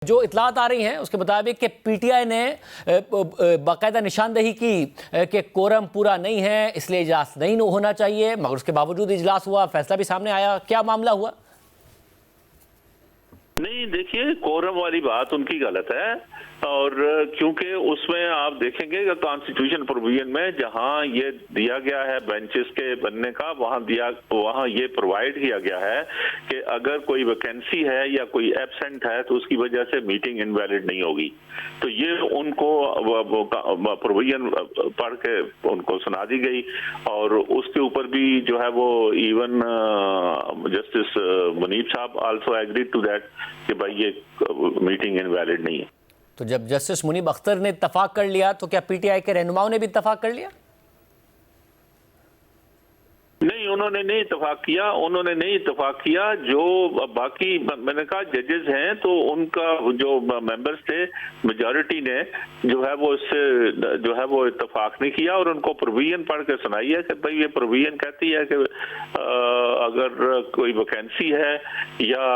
जो इतलात आ रही हैं उसके मुताबिक कि पीटीआई ने बाकायदा निशानदेही की कि कोरम पूरा नहीं है, इसलिए इजलास नहीं होना चाहिए, मगर उसके बावजूद इजलास हुआ, फैसला भी सामने आया। क्या मामला हुआ? नहीं, देखिए, कोरम वाली बात उनकी गलत है। और क्योंकि उसमें आप देखेंगे कि कॉन्स्टिट्यूशन प्रोविजन में जहां ये दिया गया है बेंचेस के बनने का, वहां ये प्रोवाइड किया गया है कि अगर कोई वैकेंसी है या कोई एब्सेंट है तो उसकी वजह से मीटिंग इनवैलिड नहीं होगी। तो ये उनको प्रोविजन पढ़ के उनको सुना दी गई और उसके ऊपर भी जो है वो इवन जस्टिस मुनीब साहब आल्सो एग्रीड टू दैट कि भाई ये मीटिंग इनवैलिड नहीं है। तो जब जस्टिस मुनीब अख्तर ने इत्तफाक कर लिया तो क्या पीटीआई के रहनुमाओं ने भी इत्तफाक कर लिया? नहीं, उन्होंने नहीं इत्तफाक किया। जो बाकी मैंने कहा जजेस हैं तो उनका जो मेंबर्स थे मेजॉरिटी ने जो है वो इससे जो है वो इत्तफाक नहीं किया और उनको प्रोविजन पढ़ के सुनाई है कि भाई ये प्रोविजन कहती है कि अगर कोई वैकेंसी है या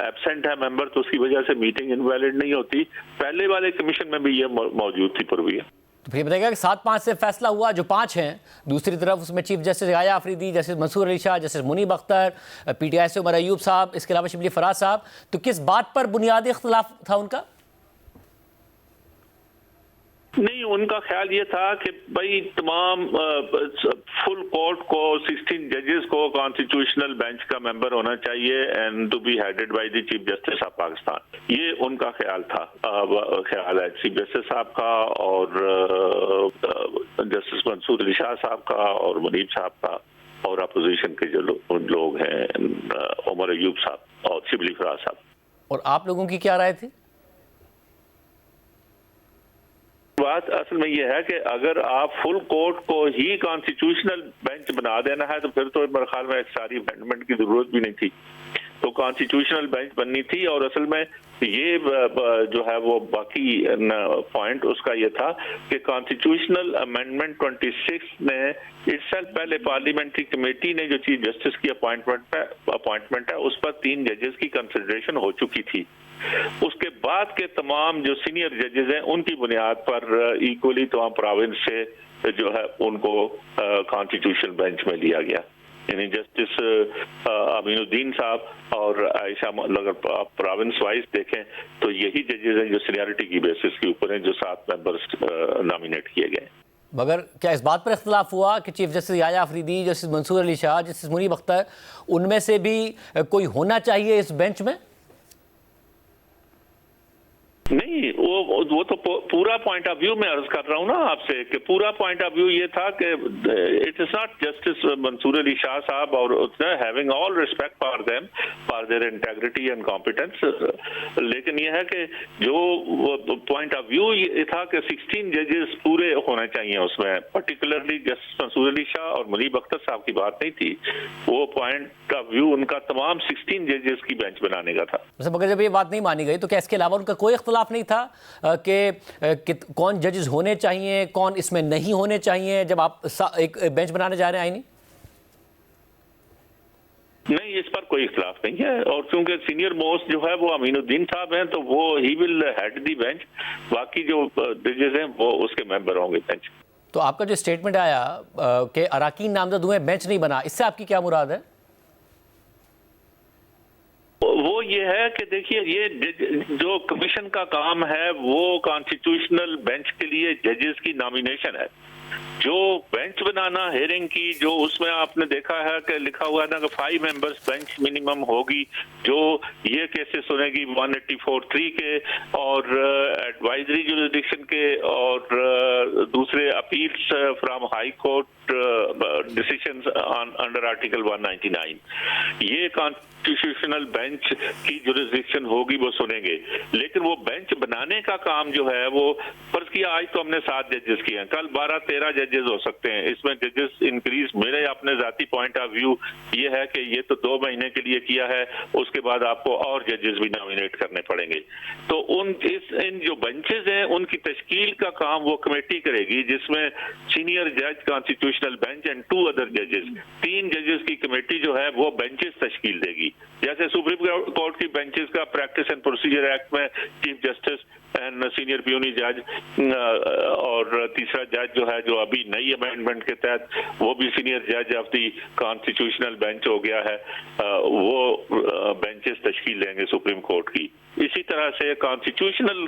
एब्सेंट है मेंबर तो उसकी वजह से मीटिंग इनवैलिड नहीं होती। पहले वाले कमीशन में भी ये मौजूद थी प्रोविजन। तो फिर बताइएगा कि 7-5 से फैसला हुआ, जो 5 हैं, दूसरी तरफ उसमें chief justice Yahya Afridi, justice Mansoor Ali Shah, justice Munib Akhtar, PTI से उमर अयूब साहब, इसके अलावा शिबली फराज साहब, तो किस बात पर बुनियादी इख्तिलाफ था उनका? नहीं, उनका ख्याल ये था कि भाई तमाम फुल कोर्ट को 16 जजेस को कॉन्स्टिट्यूशनल बेंच का मेंबर होना चाहिए and to be headed by the chief justice of Pakistan. ये उनका ख्याल था, ख्याल है चीफ जस्टिस साहब का और जस्टिस मंसूर अली शाह साहब का और मुनीब साहब का और अपोजिशन के जो लोग हैं उमर अयूब साहब और शिबली फराज साहब। और आप लोगों की क्या राय थी? बात असल में यह है कि अगर आप फुल कोर्ट को ही कॉन्स्टिट्यूशनल बेंच बना देना है तो फिर तो मेरे ख्याल में सारी अमेंडमेंट की जरूरत भी नहीं थी। तो कॉन्स्टिट्यूशनल बेंच बननी थी और असल में ये जो है वो बाकी पॉइंट उसका ये था कि कॉन्स्टिट्यूशनल अमेंडमेंट 26 ने इससे पहले पार्लियामेंट्री कमेटी ने जो चीफ जस्टिस की अपॉइंटमेंट है उस पर 3 जजेस की कंसिडरेशन हो चुकी थी। उसके बाद के तमाम जो सीनियर जजेस हैं उनकी बुनियाद पर इक्वली तमाम प्रोविंस से जो है उनको कॉन्स्टिट्यूशनल बेंच में लिया गया। यानी जस्टिस अमीनुद्दीन साहब और आयशा, अगर आप प्रोविंस वाइज देखें तो यही जजेस हैं जो सीनियरिटी की बेसिस के ऊपर हैं, जो 7 मेंबर्स नॉमिनेट किए गए। मगर क्या इस बात पर इख्तिलाफ हुआ कि chief justice Yahya Afridi, justice Mansoor Ali Shah, justice Munib Akhtar, उनमें से भी कोई होना चाहिए इस बेंच में? नहीं, वो तो पूरा पॉइंट ऑफ व्यू मैं अर्ज कर रहा हूँ ना आपसे कि पूरा पॉइंट ऑफ व्यू ये था कि it is not justice Mansoor Ali Shah साहब और having all respect for them for their integrity and competence, लेकिन ये है कि जो पॉइंट ऑफ व्यू ये था कि 16 जजेस पूरे होने चाहिए उसमें, पर्टिकुलरली जस्टिस मंसूर अली शाह और मुनीब अख्तर साहब की बात नहीं थी। वो पॉइंट ऑफ व्यू उनका तमाम 16 जजेस की बेंच बनाने का था। मगर जब ये बात नहीं मानी गई तो क्या इसके अलावा उनका कोई इख्तिलाफ नहीं था कि कौन जजेस होने चाहिए, कौन इसमें नहीं होने चाहिए, जब आप एक बेंच बनाने जा रहे हैं आईनी? नहीं, इस पर कोई इख्तिलाफ नहीं है और क्योंकि सीनियर मोस्ट जो है वो अमीनुद्दीन साहब हैं तो वो he will head the bench, बाकी जो जजेस हैं वो उसके मेंबर होंगे बेंच। तो आपका जो स्टेटमेंट आया कि अराकीन नामजद हुए, बेंच नहीं बना, इससे आपकी क्या मुराद है? वो ये है कि देखिए, ये जो कमीशन का काम है वो कॉन्स्टिट्यूशनल बेंच के लिए जजेस की नॉमिनेशन है। जो बेंच बनाना हेयरिंग की, जो उसमें आपने देखा है कि लिखा हुआ है ना कि 5 मेंबर्स बेंच मिनिमम होगी, जो ये केसेस सुनेगी 184(3) के और एडवाइजरी जुरिसडिक्शन के और दूसरे appeals from high court decisions under article 199। ये कॉन्स्टिट्यूशनल बेंच की जुरिसडिक्शन होगी, वो सुनेंगे। लेकिन वो बेंच बनाने का काम जो है वो फर्ज किया आज तो हमने 7 जजेस किए हैं, कल 12-13 जजेस हो सकते हैं। इसमें जजेस इंक्रीज, मेरे अपने जाती पॉइंट ऑफ व्यू ये है कि ये तो 2 महीने के लिए किया है, उसके बाद आपको और जजेस भी नॉमिनेट करने पड़ेंगे। तो इन जो बेंचेस हैं उनकी तश्कील का काम वो कमेटी करेगी, जिसमें सीनियर जज कॉन्स्टिट्यूशनल बेंच एंड 2 अदर जजेस, 3 जजेस की कमेटी जो है वो बेंचेस तश्कील देगी। जैसे सुप्रीम कोर्ट की बेंचेस का प्रैक्टिस एंड प्रोसीजर एक्ट में chief justice and senior puny जज और तीसरा जज जो है, जो अभी नई अमेंडमेंट के तहत वो भी सीनियर जज ऑफ द कॉन्स्टिट्यूशनल बेंच हो गया है, वो बेंचेस तश्कील देंगे सुप्रीम कोर्ट की। इसी तरह से कॉन्स्टिट्यूशनल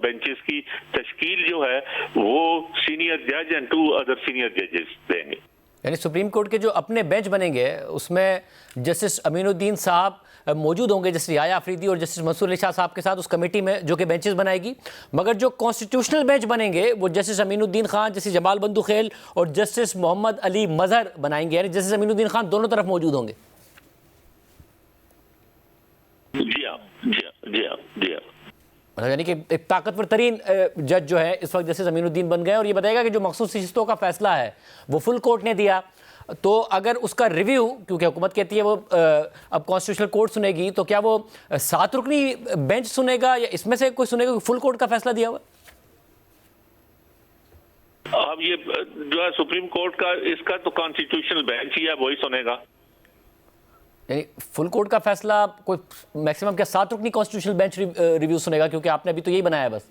बेंचेस की तश्कील जो है वो सीनियर जज एंड 2 अदर सीनियर जजेस देंगे। यानी सुप्रीम कोर्ट के जो अपने बेंच बनेंगे उसमें जस्टिस अमीनुद्दीन साहब मौजूद होंगे, जस्टिस याया अफरीदी और जस्टिस मंसूर अली शाह साहब के साथ उस कमेटी में जो कि बेंचेस बनाएगी। मगर जो कॉन्स्टिट्यूशनल बेंच बनेंगे वो जस्टिस अमीनुद्दीन खान, जस्टिस जमाल बंदूखेल और जस्टिस मोहम्मद अली मजहर बनाएंगे। यानी जस्टिस अमीनुद्दीन खान दोनों तरफ मौजूद होंगे। जी हाँ, जी हाँ, जी हाँ, जी हाँ। यानी कि एक ताकतवर तरीन जज जो है इस वक्त जस्टिस अमीनुद्दीन बन गए। और ये बताएगा कि जो मखसूस नशिस्तों का फैसला है वो फुल कोर्ट ने दिया, तो अगर उसका रिव्यू, क्योंकि हुकूमत कहती है वो अब कॉन्स्टिट्यूशनल कोर्ट सुनेगी, तो क्या वो 7 रुकनी बेंच सुनेगा या इसमें से कोई सुनेगा? फुल कोर्ट का फैसला दिया हुआ। अब ये जो है सुप्रीम कोर्ट का, इसका तो कॉन्स्टिट्यूशनल बेंच ही है, वही सुनेगा। यानी फुल कोर्ट का फैसला कोई मैक्सिमम क्या 7 रुकनी कॉन्स्टिट्यूशनल बेंच रिव्यू सुनेगा? क्योंकि आपने अभी तो यही बनाया बस।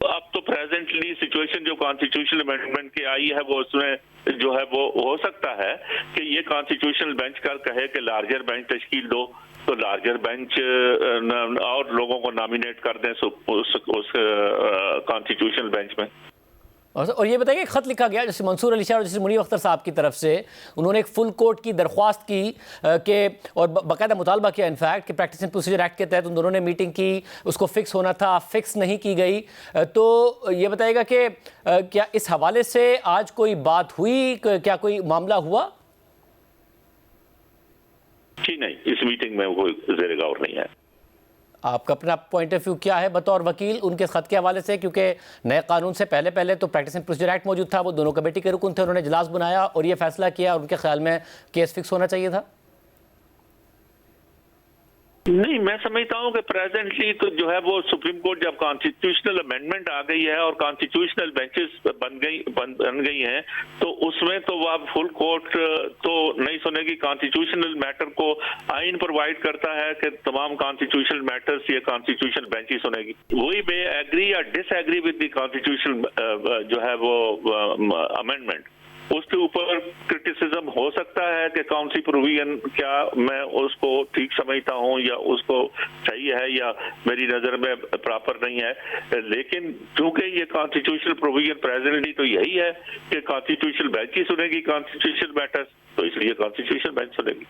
अब तो प्रेजेंटली सिचुएशन जो कॉन्स्टिट्यूशनल अमेंडमेंट की आई है वो उसमें जो है वो हो सकता है कि ये कॉन्स्टिट्यूशनल बेंच का कहे कि लार्जर बेंच तश्कील दो, तो लार्जर बेंच और लोगों को नॉमिनेट कर दें उस कॉन्स्टिट्यूशनल बेंच में। और ये बताइए, खत लिखा गया जैसे मंसूर अली शाह और जैसे मुनीब अख्तर साहब की तरफ से, उन्होंने एक फुल कोर्ट की दरख्वास्त की कि और बाकायदा मुतालबा किया इनफैक्ट कि प्रैक्टिस एंड प्रोसीजर एक्ट के तहत उन दोनों ने मीटिंग की, उसको फिक्स होना था, फिक्स नहीं की गई। तो ये बताइएगा कि क्या इस हवाले से आज कोई बात हुई, क्या कोई मामला हुआ? जी नहीं, इस मीटिंग में कोई ज़ेर गौर नहीं है। आपका अपना पॉइंट ऑफ व्यू क्या है बतौर वकील उनके खत के हवाले से? क्योंकि नए कानून से पहले तो प्रैक्टिस एंड प्रोसीजर एक्ट मौजूद था, वो दोनों कमेटी के रुकन थे, उन्होंने इजलास बुलाया और ये फैसला किया, और उनके ख्याल में केस फिक्स होना चाहिए था। नहीं, मैं समझता हूँ कि प्रेजेंटली तो जो है वो सुप्रीम कोर्ट जब कॉन्स्टिट्यूशनल अमेंडमेंट आ गई है और कॉन्स्टिट्यूशनल बेंचेस बन गई हैं, तो उसमें तो वो अब फुल कोर्ट तो नहीं सुनेगी। कॉन्स्टिट्यूशनल मैटर को आइन प्रोवाइड करता है कि तमाम कॉन्स्टिट्यूशनल मैटर्स ये कॉन्स्टिट्यूशनल बेंच ही सुनेगी। वही बे एग्री या डिसएग्री विद द कॉन्स्टिट्यूशनल जो है वो अमेंडमेंट, उसके ऊपर क्रिटिसिज्म हो सकता है कि कौन सी प्रोविजन क्या मैं उसको ठीक समझता हूं या उसको सही है या मेरी नजर में प्रॉपर नहीं है। लेकिन चूंकि ये कॉन्स्टिट्यूशनल प्रोविजन प्रेजेंटली तो यही है कि कॉन्स्टिट्यूशनल बेंच ही सुनेगी कॉन्स्टिट्यूशनल मैटर्स, तो इसलिए कॉन्स्टिट्यूशनल बेंच सुनेगी।